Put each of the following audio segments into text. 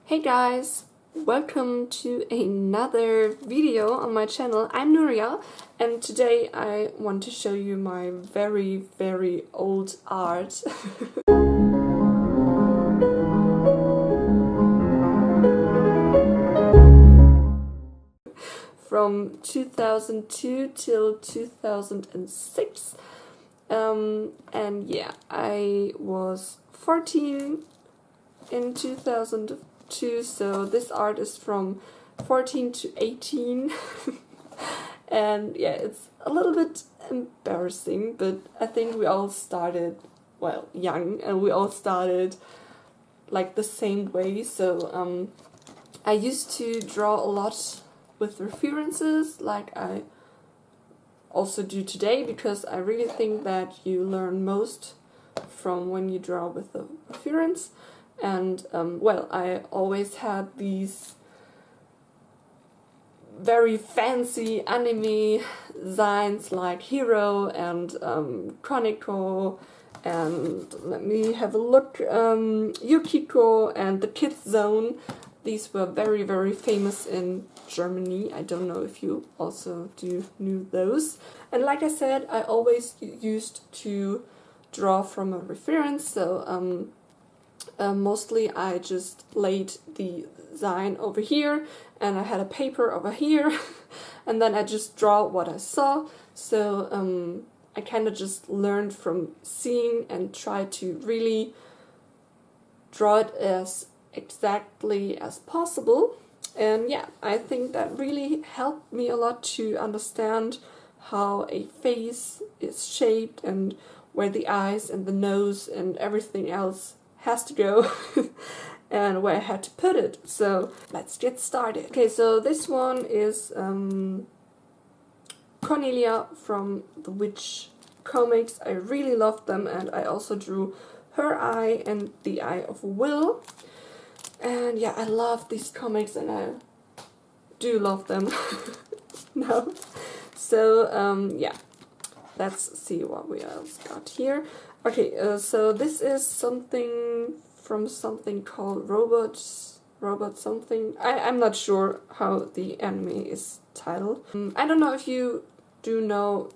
Hey guys, welcome to another video on my channel. I'm Nuria and today I want to show you my very old art. From 2002 till 2006. And yeah, I was 14 in 2002, so this art is from 14 to 18. And yeah, it's a little bit embarrassing, but I think we all started, well, young, and we all started like the same way. So I used to draw a lot with references, like I also do today, because I really think that you learn most from when you draw with a reference. And well, I always had these very fancy anime designs like Hero and Chronicle, and let me have a look, Yukiko and the Kids Zone. These were very famous in Germany. I don't know if you also knew those. And like I said, I always used to draw from a reference, so mostly I just laid the design over here and I had a paper over here and then I just draw what I saw. So I kind of just learned from seeing and try to really draw it as exactly as possible. And yeah, I think that really helped me a lot to understand how a face is shaped and where the eyes and the nose and everything else has to go and where I had to put it. So let's get started. Okay, so this one is Cornelia from the Witch comics. I really loved them, and I also drew her eye and the eye of Will. And yeah, I love these comics and I do love them now. So yeah, let's see what we else got here. Okay, so this is something from something called Robot something. I'm not sure how the anime is titled. I don't know if you do know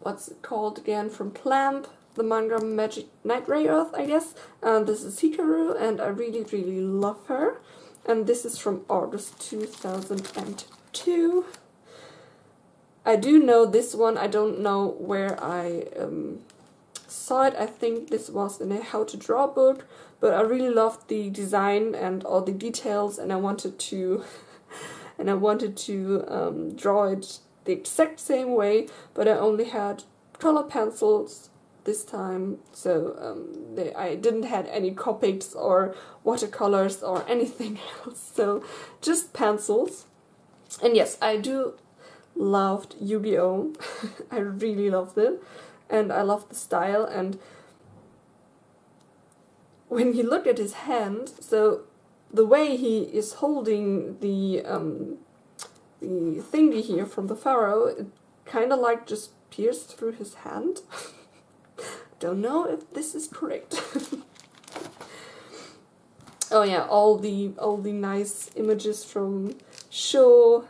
what's it called again, from Clamp, the manga Magic Knight Earth, I guess. This is Hikaru, and I really love her. And this is from August 2002. I do know this one. I don't know where I saw it. I think this was in a how to draw book, but I really loved the design and all the details, and I wanted to draw it the exact same way, but I only had color pencils this time, so I didn't have any Copics or watercolors or anything else, so just pencils. And yes, I do loved Yu-Gi-Oh! I really loved it, and I loved the style. And when you look at his hand, so the way he is holding the thingy here from the pharaoh, it kind of like just pierced through his hand. Don't know if this is correct. Oh yeah, all the nice images from Sho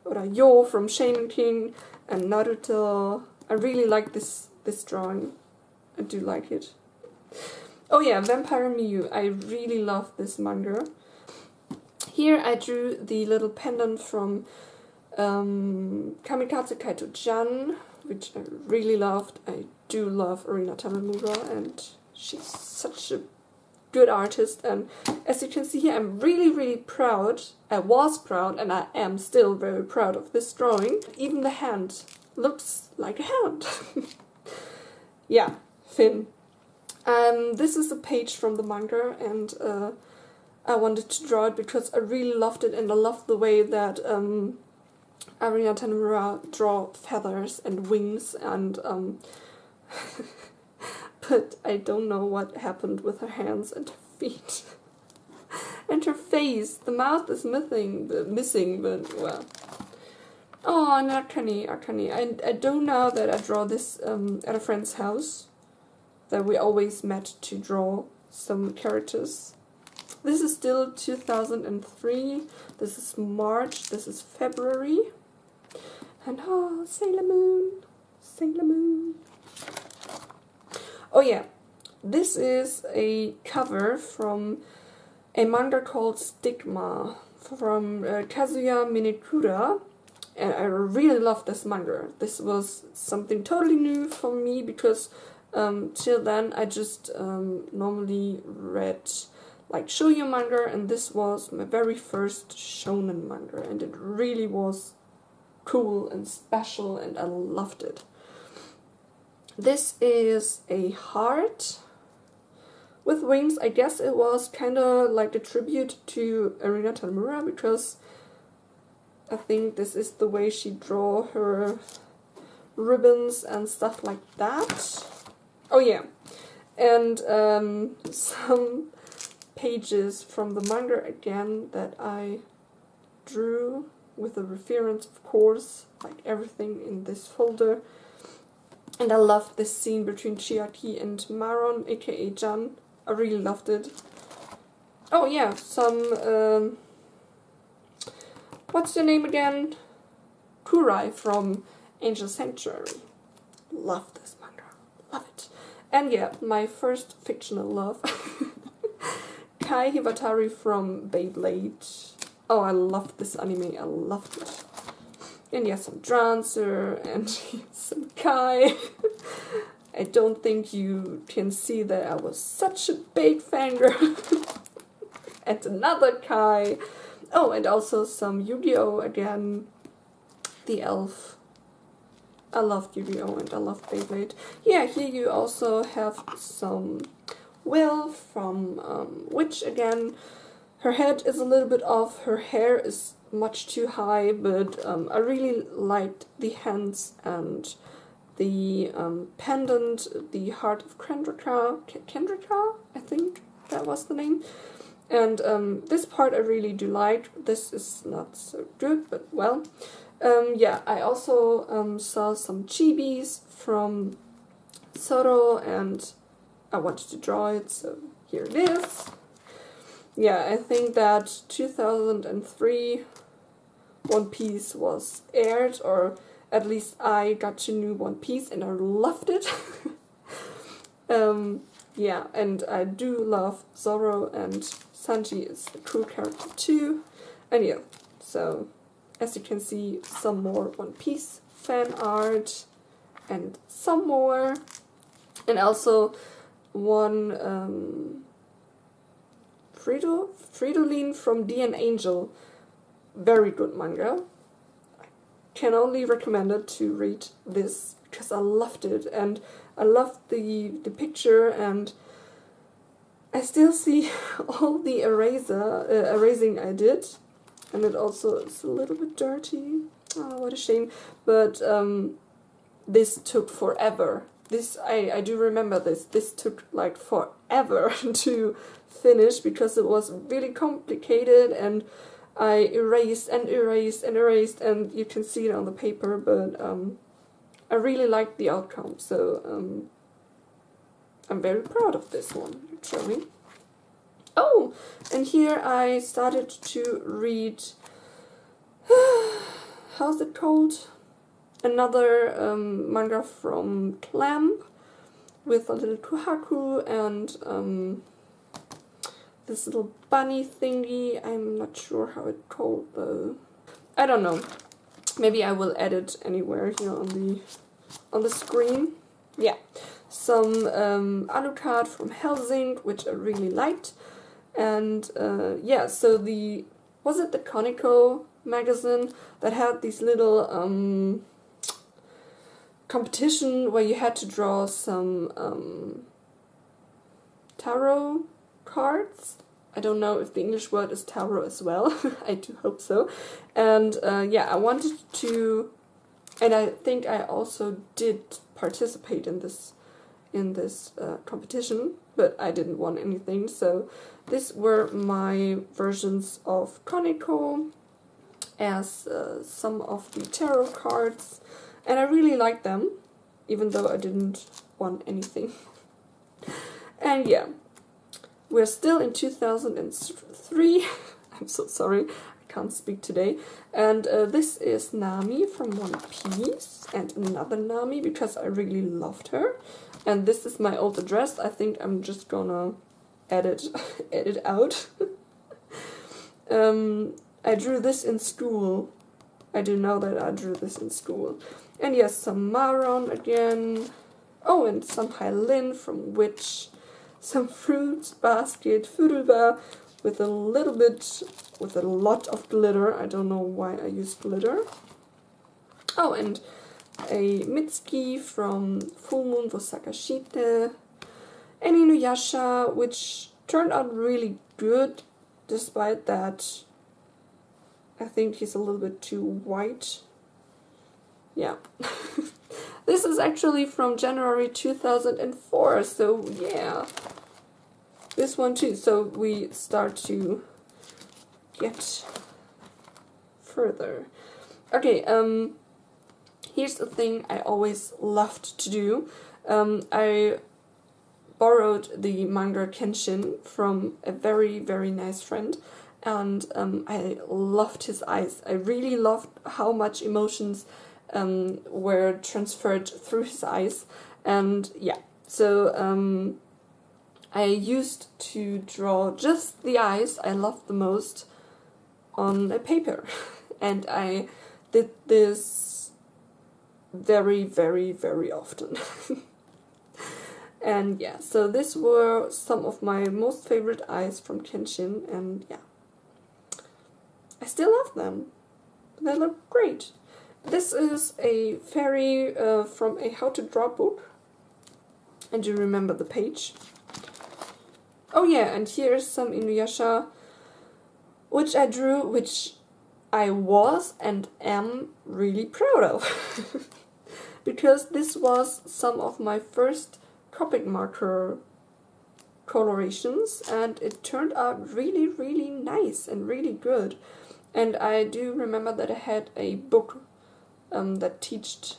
or Yo from Shaman King and Naruto. I really like this drawing. I do like it. Oh yeah, Vampire Miyu. I really love this manga. Here I drew the little pendant from Kamikaze Kaito-chan, which I really loved. I do love Arina Tamamura, and she's such a good artist. And as you can see here, I'm really proud. I was proud, and I am still very proud of this drawing. Even the hand looks like a hand. Yeah, Finn. This is a page from the manga, and I wanted to draw it because I really loved it, and I loved the way that Arina Tamamura draw feathers and wings, and but I don't know what happened with her hands and her feet. And her face. The mouth is missing, but well. Oh, and Akane. I don't know that I draw this at a friend's house, that we always met to draw some characters. This is still 2003. This is March. This is February. And oh, Sailor Moon. Sailor Moon. Oh yeah, this is a cover from a manga called Stigma from Kazuya Minekura. And I really love this manga. This was something totally new for me because till then I just normally read like shoujo manga, and this was my very first shonen manga, and it really was cool and special, and I loved it. This is a heart with wings. I guess it was kind of like a tribute to Erina Tamura, because I think this is the way she draw her ribbons and stuff like that. Oh yeah, and some pages from the manga again that I drew with a reference, of course, like everything in this folder. And I loved this scene between Chiaki and Maron, aka Jan. I really loved it. Oh yeah, some what's your name again? Kurai from Angel Sanctuary. Love this manga. Love it. And yeah, my first fictional love. Kai Hibatari from Beyblade. Oh, I loved this anime. I loved it. And yeah, some Dancer and some Kai. I don't think you can see that I was such a big fangirl. And another Kai. Oh, and also some Yu-Gi-Oh! Again. The elf. I loved Yu-Gi-Oh! And I loved Beyblade. Yeah, here you also have some Will from Witch again. Her head is a little bit off, her hair is much too high, but I really liked the hands and the pendant, the Heart of Kendrika, I think that was the name. And this part I really do like. This is not so good, but well. Yeah, I also saw some chibis from Soro, and I wanted to draw it, so here it is. Yeah, I think that 2003 One Piece was aired, or at least I got to know One Piece and I loved it. Yeah, and I do love Zoro, and Sanji is a cool character too. And yeah, so as you can see, some more One Piece fan art and some more, and also one Fridolin from D and Angel. Very good manga. I can only recommend it to read this because I loved it, and I loved the picture, and I still see all the erasing I did, and it also is a little bit dirty. Oh, what a shame. But this took forever. This I do remember this. This took like forever to finish because it was really complicated, and I erased and erased and erased, and you can see it on the paper, but I really liked the outcome, so I'm very proud of this one, actually. Oh, and here I started to read, how's it called? Another manga from Clamp with a little kuhaku and this little bunny thingy. I'm not sure how it's called though. I don't know. Maybe I will add it anywhere here on the screen. Yeah, some Alucard from Helsing, which I really liked, and yeah. So was it the Conico magazine that had these little competition where you had to draw some tarot cards. I don't know if the English word is tarot as well. I do hope so. And yeah, I wanted to, and I think I also did participate in this competition, but I didn't win anything. So these were my versions of Conico as some of the tarot cards, and I really liked them, even though I didn't win anything. And yeah. we're still in 2003. I'm so sorry, I can't speak today. And this is Nami from One Piece, and another Nami because I really loved her. And this is my old address. I think I'm just gonna edit out. I drew this in school. I do know that I drew this in school. And yes, some Maron again. Oh, and some Hylin from Witch. Some fruit basket, Fudelba, with a lot of glitter. I don't know why I used glitter. Oh, and a Mitsuki from Full Moon wo Sakashite. And Inuyasha, which turned out really good, despite that I think he's a little bit too white. Yeah. This is actually from January 2004, so yeah. This one too, so we start to get further. Okay, here's the thing I always loved to do. I borrowed the manga Kenshin from a very, very nice friend, and I loved his eyes. I really loved how much emotions were transferred through his eyes, and yeah, so I used to draw just the eyes I loved the most on a paper, and I did this very, very, very often. And yeah, so these were some of my most favorite eyes from Kenshin, and yeah, I still love them. They look great. This is a fairy from a how to draw book, and you remember the page. Oh yeah, and here's some Inuyasha, which I drew, which I was and am really proud of. Because this was some of my first Copic marker colorations, and it turned out really, really nice and really good. And I do remember that I had a book that taught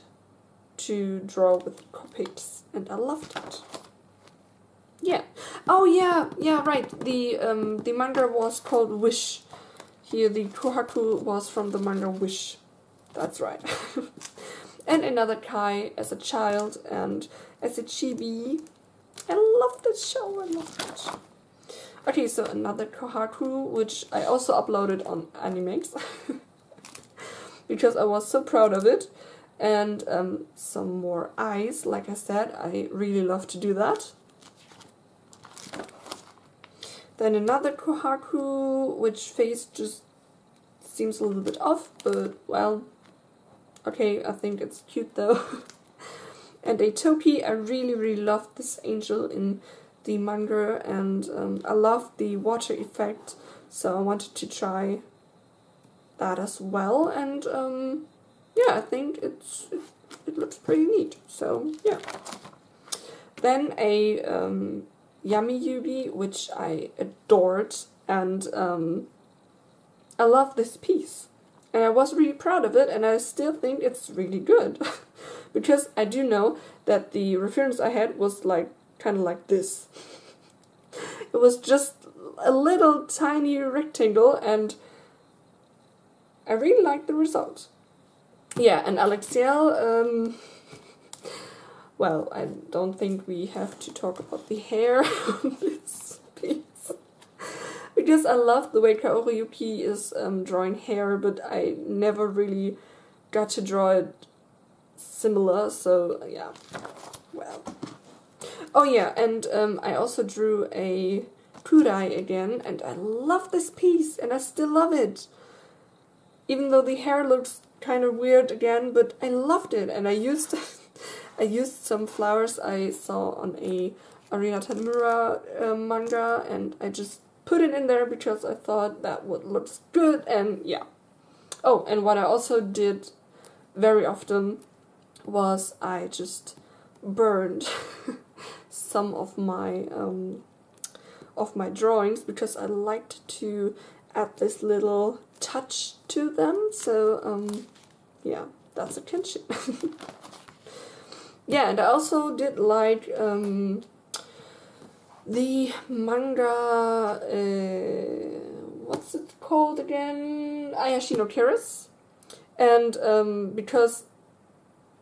to draw with Copics, and I loved it. Yeah. Oh yeah, right. The manga was called Wish. Here the kohaku was from the manga Wish. That's right. And another Kai as a child and as a chibi. I love this show, I love it. Okay, so another kohaku, which I also uploaded on Animex. Because I was so proud of it. And some more eyes, like I said, I really love to do that. Then another kohaku, which face just seems a little bit off, but well, okay, I think it's cute though. And a Toki, I really, really loved this angel in the manga, and I loved the water effect, so I wanted to try that as well, and yeah, I think it looks pretty neat, so yeah. Then a Yami Yugi, which I adored, and I love this piece. And I was really proud of it, and I still think it's really good. Because I do know that the reference I had was like kind of like this. It was just a little tiny rectangle, and I really liked the result. Yeah, and Alexiel, well, I don't think we have to talk about the hair on this piece. Because I love the way Kaori Yuki is drawing hair, but I never really got to draw it similar, so yeah, well. Oh yeah, and I also drew a Kudai again, and I love this piece, and I still love it. Even though the hair looks kind of weird again, but I loved it, and I used I used some flowers I saw on a Arina Tanemura manga, and I just put it in there because I thought that would look good, and yeah. Oh, and what I also did very often was I just burned some of my drawings because I liked to add this little touch to them. So yeah, that's a Kenshin. Yeah, and I also did like The manga, what's it called again? Ayashi no Keras. And because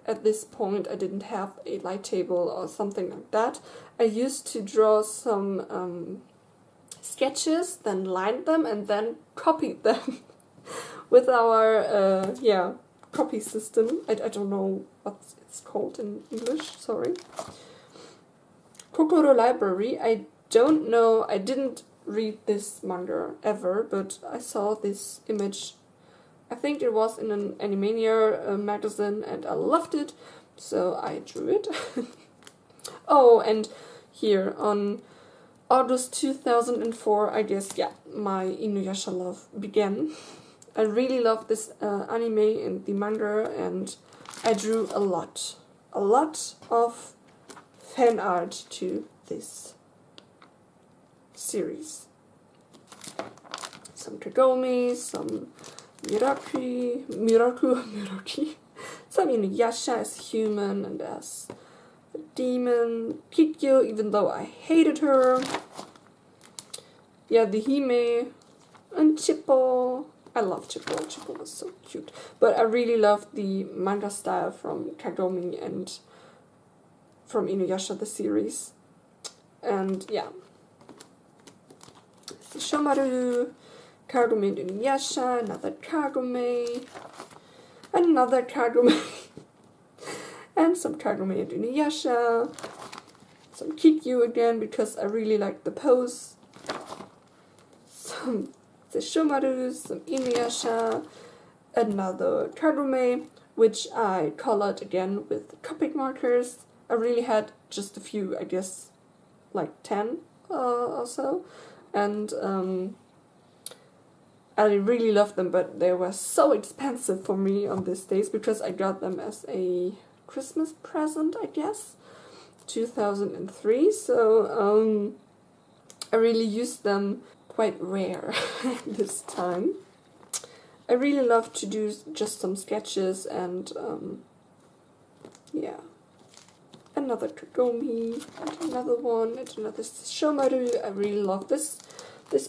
at this point I didn't have a light table or something like that, I used to draw some sketches, then line them, and then copied them with our, copy system. I don't know what it's called in English, sorry. Kokoro Library, I don't know, I didn't read this manga ever, but I saw this image, I think it was in an Animania magazine, and I loved it, so I drew it. Oh, and here, on August 2004, I guess, yeah, my Inuyasha love began. I really love this anime and the manga, and I drew a lot of fan art to this series. Some Kagome, some Miraku, some Inuyasha as human and as a demon, Kikyo, even though I hated her. Yeah, the Hime, and Chippo. I love Chippo, Chippo was so cute. But I really loved the manga style from Kagome and from Inuyasha, the series. And yeah. Shomaru, Kagome and Inuyasha, another Kagome, and some Kagome and Inuyasha, some Kikyu again, because I really like the pose, some Shomaru, some Inuyasha, another Kagome, which I colored again with Copic markers. I really had just a few, I guess, like 10 or so, and I really loved them, but they were so expensive for me on these days, because I got them as a Christmas present, I guess, 2003, so I really used them quite rare this time. I really love to do just some sketches, and yeah. Another Kagome, and another one, and another Shomaru. I really love this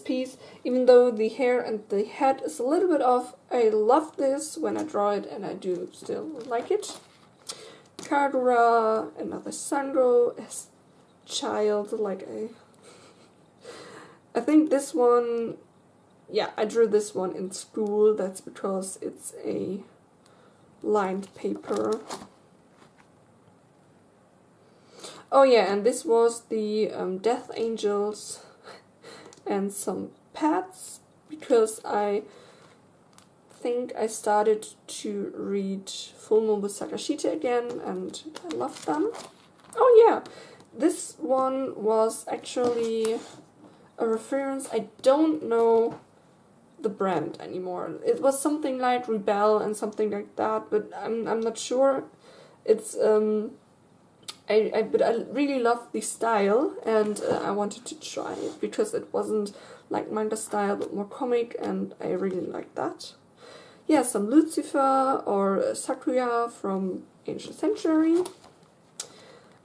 piece, even though the hair and the head is a little bit off. I love this when I draw it, and I do still like it. Kagura, another Sango as child, like I think this one, yeah, I drew this one in school. That's because it's a lined paper. Oh yeah, and this was the Death Angels and some pets, because I think I started to read Fullmoon Sakashita again, and I loved them. Oh yeah, this one was actually a reference. I don't know the brand anymore. It was something like Rebel and something like that, but I'm not sure. It's but I really loved the style, and I wanted to try it because it wasn't like manga style but more comic, and I really liked that. Yeah, some Lucifer or Sakuya from Ancient Sanctuary,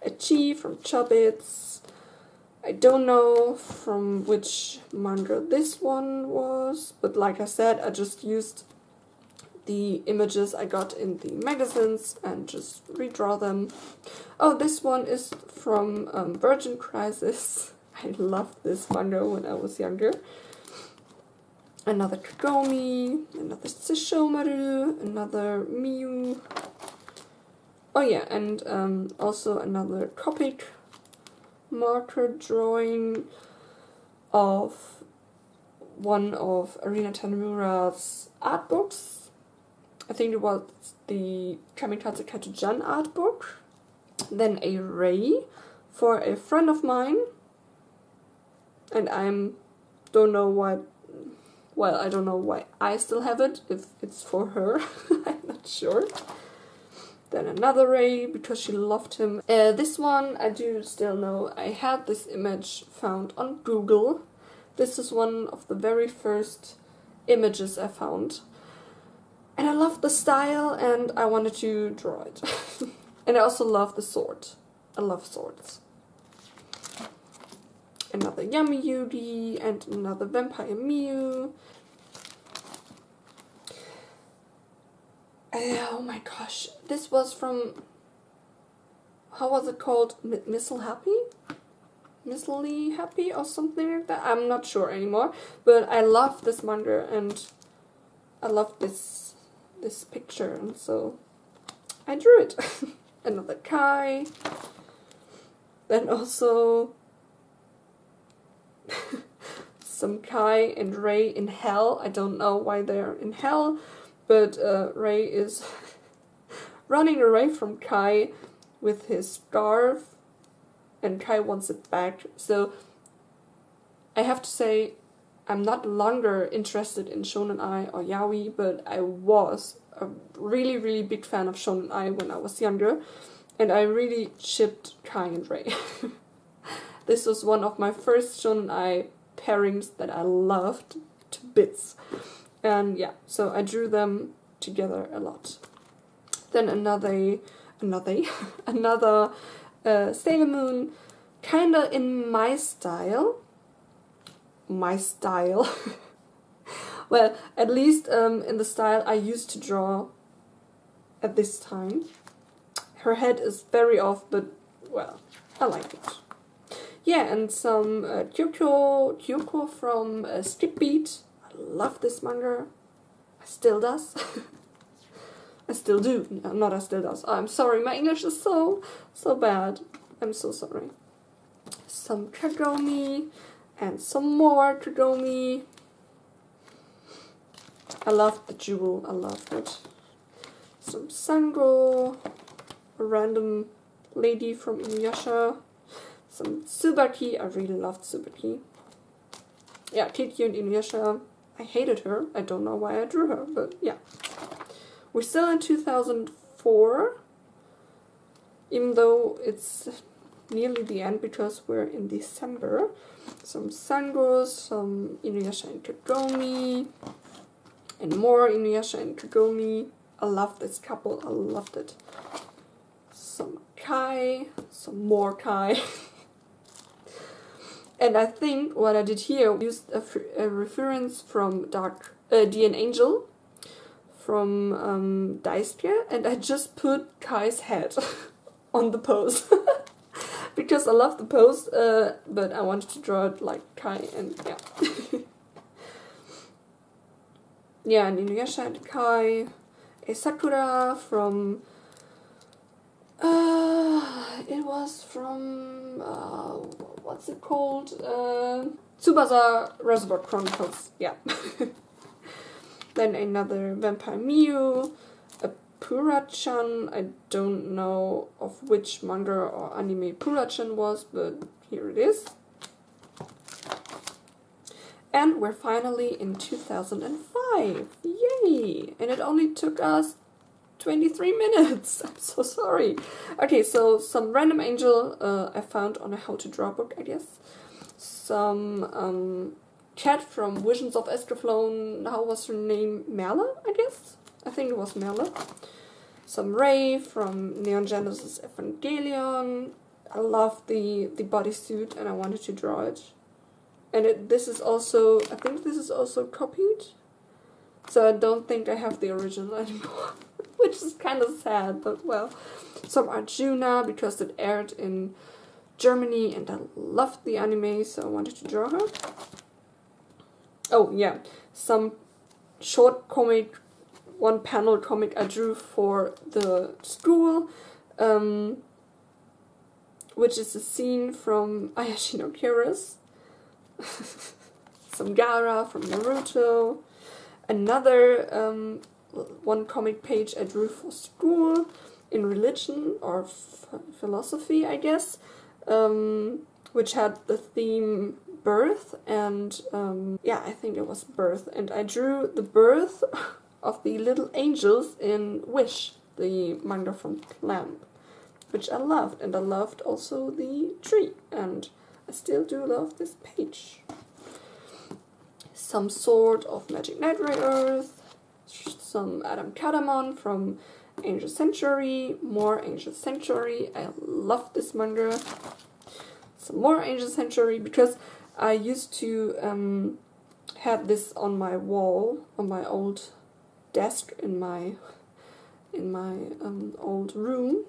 a Chi from Chobits. I don't know from which manga this one was, but like I said, I just used the images I got in the magazines and just redraw them. Oh, this one is from Virgin Crisis. I loved this manga when I was younger. Another Kagome, another Sesshomaru, another Miyu. Oh yeah, and also another Copic marker drawing of one of Arina Tanemura's art books. I think it was the Kamikaze Katujan art book. Then a ray for a friend of mine. And don't know why, well, I don't know why I still have it, if it's for her, I'm not sure. Then another ray, because she loved him. This one, I do still know, I had this image found on Google. This is one of the very first images I found. And I loved the style, and I wanted to draw it. And I also love the sword. I love swords. another Yummy Yudi, and another Vampire Mew. Oh my gosh, this was from, how was it called? Missile Happy? Missily Happy or something like that? I'm not sure anymore, but I love this manga and I love this picture, and so I drew it. Another Kai. Then also some Kai and Ray in hell. I don't know why they're in hell, but Ray is running away from Kai with his scarf, and Kai wants it back. So I have to say, I'm not longer interested in Shonen Ai or yaoi, but I was a really, really big fan of Shonen Ai when I was younger, and I really shipped Kai and Ray. This was one of my first Shonen Ai pairings that I loved to bits. And yeah, so I drew them together a lot. Then another Sailor Moon, kinda in my style. Well, at least in the style I used to draw at this time. Her head is very off, but well, I like it. Yeah, and some Kyoko from Skip Beat. I love this manga. I still does. I still do. No, not I still does. I'm sorry, my English is so bad. I'm so sorry. Some Kagome and some more Kagome. I love the jewel. I love it. Some Sango, a random lady from Inuyasha. Some Tsubaki. I really loved Tsubaki. Yeah, Kikyo and Inuyasha. I hated her. I don't know why I drew her, but yeah. We're still in 2004, even though it's nearly the end because we're in December. Some Sangos, some Inuyasha and Kagome, and more Inuyasha and Kagome. I love this couple. I loved it. Some Kai, some more Kai. And I think what I did here, used a reference from DN Angel from Daisuke, and I just put Kai's head on the pose. Because I love the pose, but I wanted to draw it like Kai, and yeah. Yeah, and Inuyasha and Kai, a Sakura from, it was from, what's it called? Tsubasa Reservoir Chronicles, yeah. Then another Vampire Mew, a Pura-chan. I don't know of which manga or anime Pura-chan was, but here it is. And we're finally in 2005. Yay! And it only took us 23 minutes. I'm so sorry. Okay, so some random angel I found on a how to draw book, I guess. Some cat from Visions of Escaflowne. How was her name? Merle, I guess? I think it was Merle. Some Ray from Neon Genesis Evangelion. I love the bodysuit and I wanted to draw it. And this is also, I think this is also copied. So I don't think I have the original anymore. Which is kind of sad, but well. Some Arjuna, because it aired in Germany and I loved the anime, so I wanted to draw her. Oh yeah, some short comic, one panel comic I drew for the school, which is a scene from Ayashi no Kira's. Some Gaara from Naruto. Another one comic page I drew for school in religion or philosophy, I guess, which had the theme birth and yeah, I think it was birth, and I drew the birth of the little angels in Wish, the manga from Clamp, which I loved, and I loved also the tree, and I still do love this page. Some Sword of Magic Knight Ray Earth, some Adam Kadamon from Angel Sanctuary, more Angel Sanctuary, I love this manga. some more Ancient Century, because I used to have this on my wall, on my old desk in my old room,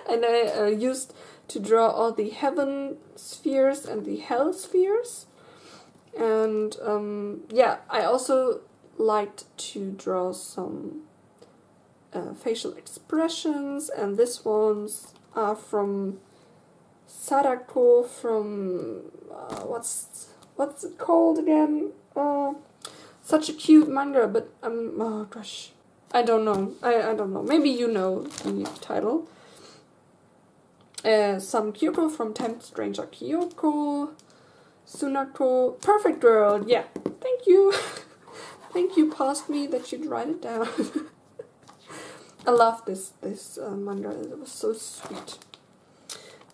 and I used to draw all the heaven spheres and the hell spheres, and yeah, I also liked to draw some facial expressions, and this ones are from Sadako from what's it called again? Such a cute manga, but oh gosh, I don't know. I don't know. Maybe you know the title. Some Kyoko from 10th Stranger Kyoko, Sunako, Perfect Girl. Yeah, thank you. Thank you, past me, that you'd write it down. I love this manga. It was so sweet.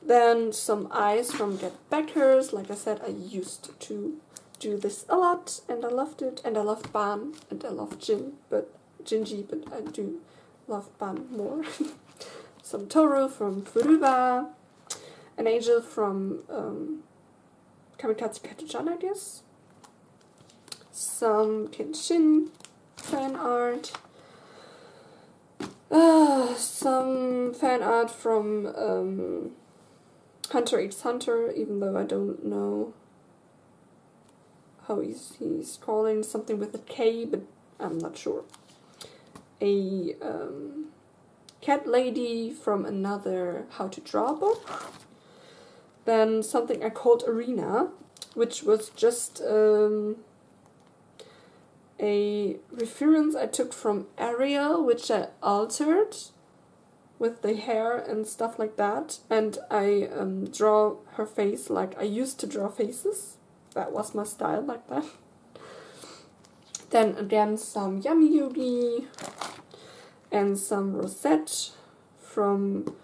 Then some eyes from Get Backers. Like I said, I used to do this a lot, and I loved it. And I loved Ban, and I loved Jinji, but I do love Ban more. Some Toru from Furuba, an angel from Kamikaze Kato-chan, I guess. Some Kenshin fan art. Some fan art from Hunter x Hunter, even though I don't know how he's calling, something with a K, but I'm not sure. A cat lady from another How to Draw book. Then something I called Arena, which was just a reference I took from Ariel, which I altered with the hair and stuff like that. And I draw her face like I used to draw faces. That was my style like that. Then again some Yami Yugi and some Rosette from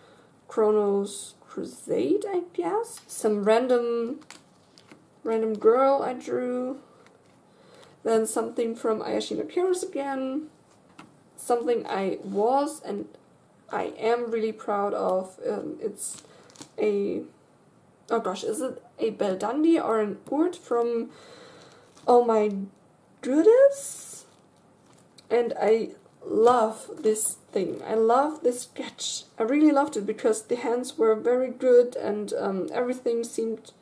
Chronos Crusade, I guess. Some random girl I drew. Then something from Ayashino Kairos again. Something I was and I am really proud of. It's a... oh gosh, is it a Beldandi or an Urt from Oh My Goodness? And I love this thing. I love this sketch. I really loved it because the hands were very good and everything seemed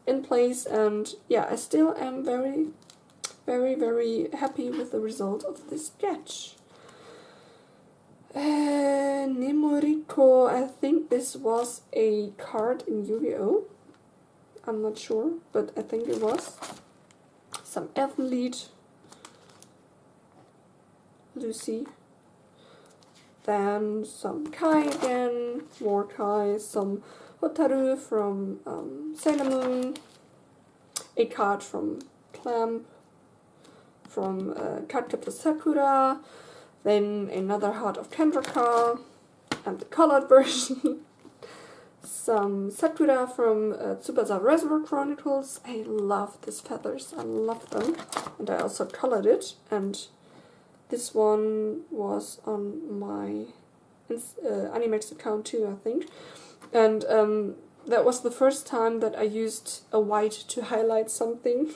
in place, and yeah, I still am very, very, very happy with the result of this sketch. Nemoriko, I think this was a card in Yu-Gi-Oh! I'm not sure, but I think it was. Some athlete, Lucy. Then some Kai again, more Kai, some Hotaru from Sailor Moon, a card from Clamp, from Cardcaptor Sakura, then another heart of Kendraka, and the colored version. Some Sakura from Tsubasa Reservoir Chronicles. I love these feathers, I love them. And I also colored it, and this one was on my Animex account too, I think. And that was the first time that I used a white to highlight something.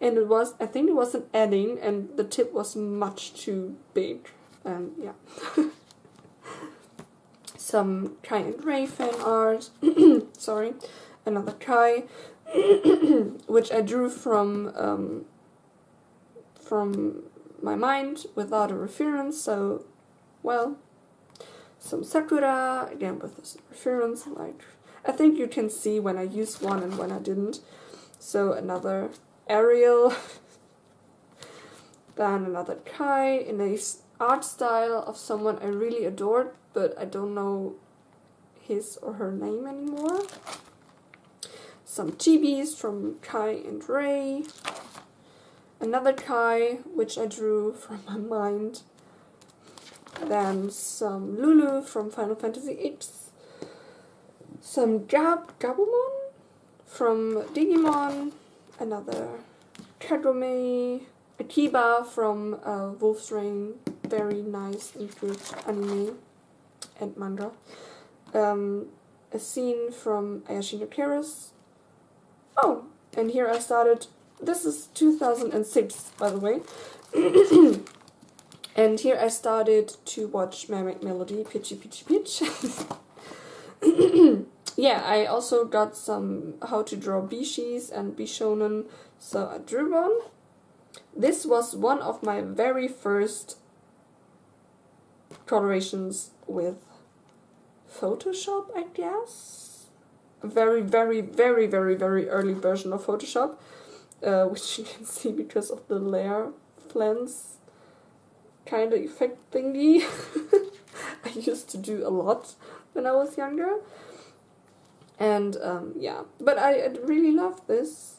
And it was, I think it was an adding, and the tip was much too big. And yeah. Some Kai and Ray fan art. Sorry. Another Kai. Which I drew from my mind without a reference, so, well. Some Sakura, again with this reference, like, I think you can see when I used one and when I didn't. So another Ariel, then another Kai in a art style of someone I really adored, but I don't know his or her name anymore. Some chibis from Kai and Ray, another Kai, which I drew from my mind. Then some Lulu from Final Fantasy X, some Gabumon from Digimon, another Kagome, Akiba from Wolf's Rain, very nice and good anime and manga. a scene from Ayashi no Keras. Oh, and here I started, this is 2006 by the way, and here I started to watch Mermaid Melody, Pitchy Pitchy Pitch. Yeah, I also got some how to draw bishis and bishonen, so I drew one. This was one of my very first colorations with Photoshop, I guess. A very, very, very, very, very early version of Photoshop, which you can see because of the layer flens kind of effect thingy. I used to do a lot when I was younger. And yeah, but I really love this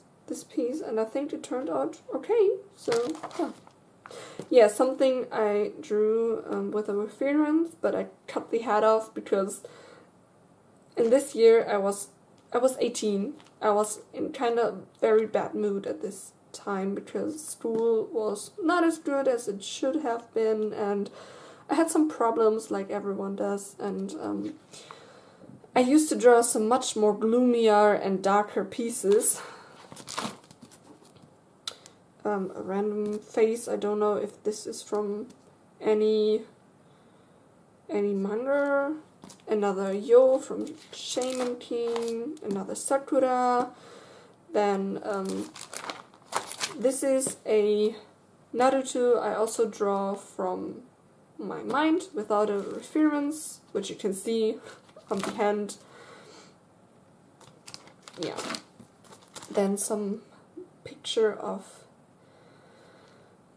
piece, and I think it turned out okay. So yeah. Yeah, something I drew with a reference, but I cut the head off because in this year I was 18. I was in kind of very bad mood at this time because school was not as good as it should have been, and I had some problems like everyone does, and I used to draw some much more gloomier and darker pieces. A random face, I don't know if this is from any manga. Another Yo from Shaman King, another Sakura. Then this is a Naruto I also draw from my mind without a reference, which you can see on the hand. Yeah. Then some picture of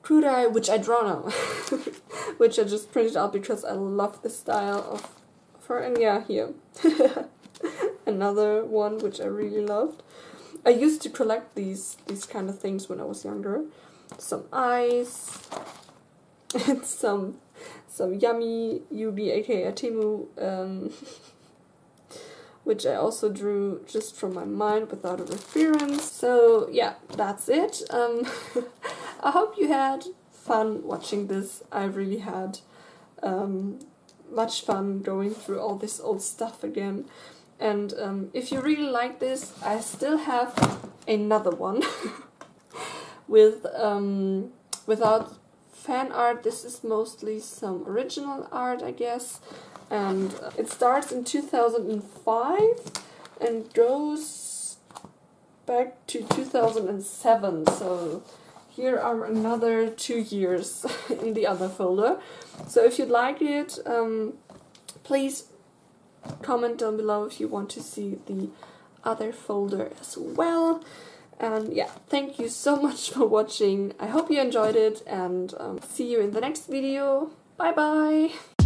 Kudai, which I draw now, which I just printed out because I love the style of her. And yeah, here. Another one which I really loved. I used to collect these kind of things when I was younger. Some eyes, and some yummy Yubi, aka Timu, which I also drew just from my mind without a reference. So yeah, that's it. I hope you had fun watching this. I really had much fun going through all this old stuff again. And if you really like this, I still have another one with without fan art. This is mostly some original art, I guess. And it starts in 2005 and goes back to 2007. So here are another 2 years in the other folder. So if you'd like it, please comment down below if you want to see the other folder as well. And yeah, thank you so much for watching. I hope you enjoyed it, and see you in the next video. Bye bye!